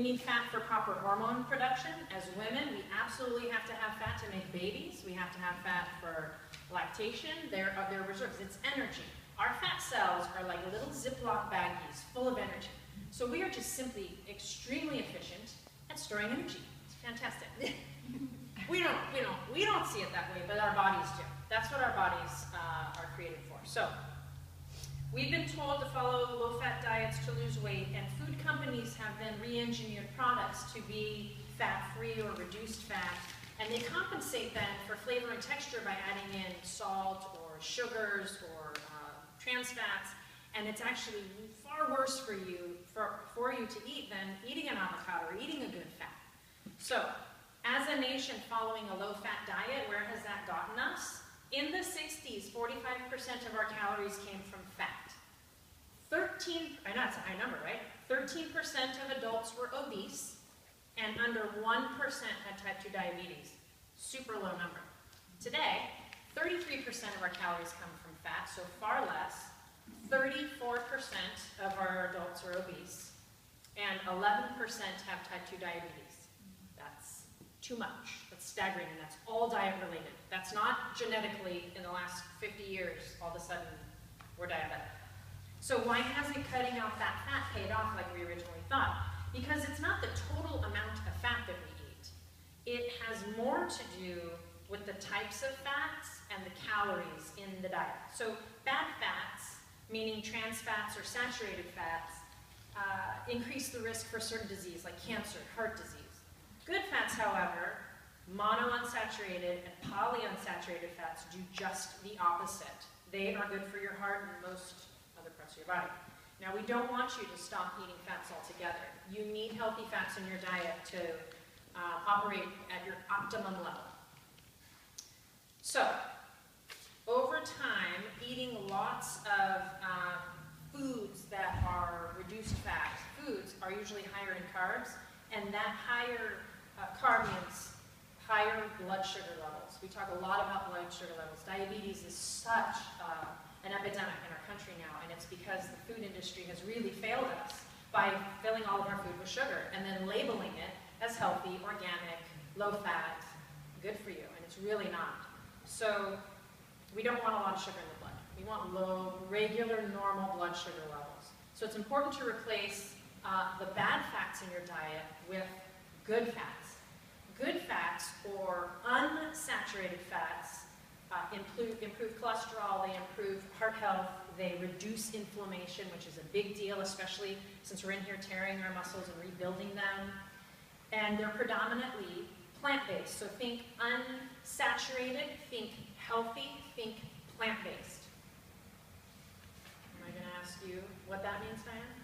We need fat for proper hormone production. As women, we absolutely have to have fat to make babies. We have to have fat for lactation. They're reserves. It's energy. Our fat cells are like little Ziploc baggies full of energy. So we are just simply extremely efficient at storing energy. It's fantastic. We don't see it that way, but our bodies do. That's what our bodies are created for. So we've been told to follow low-fat diets to lose weight, and food companies have then re-engineered products to be fat-free or reduced fat, and they compensate then for flavor and texture by adding in salt or sugars or trans fats, and it's actually far worse for you to eat than eating an avocado or eating a good fat. So, as a nation following a low-fat diet, where has that gotten us? In the 60s, 45% of our calories came from fat. I know it's a high number, right? 13% of adults were obese, and under 1% had type 2 diabetes. Super low number. Today, 33% of our calories come from fat, so far less. 34% of our adults are obese, and 11% have type 2 diabetes. That's too much. That's staggering, and that's all diet related. That's not genetically, in the last 50 years, all of a sudden, we're diabetic. So why hasn't cutting out that fat paid off like we originally thought? Because it's not the total amount of fat that we eat. It has more to do with the types of fats and the calories in the diet. So bad fats, meaning trans fats or saturated fats, increase the risk for certain disease like cancer, heart disease. Good fats, however, monounsaturated and polyunsaturated fats do just the opposite. They are good for your heart and most other parts of your body. Now, we don't want you to stop eating fats altogether. You need healthy fats in your diet to operate at your optimum level. So, over time, eating lots of foods that are reduced fat foods are usually higher in carbs, and that higher carb means higher blood sugar levels. We talk a lot about blood sugar levels. Diabetes is such an epidemic in our country now, and it's because the food industry has really failed us by filling all of our food with sugar and then labeling it as healthy, organic, low fat, good for you, and it's really not. So we don't want a lot of sugar in the blood. We want low, regular, normal blood sugar levels. So it's important to replace the bad fats in your diet with good fats. Good fats, or unsaturated fats, improve cholesterol, they improve heart health, they reduce inflammation, which is a big deal, especially since we're in here tearing our muscles and rebuilding them. And they're predominantly plant-based, so think unsaturated, think healthy, think plant-based. Am I going to ask you what that means, Diane?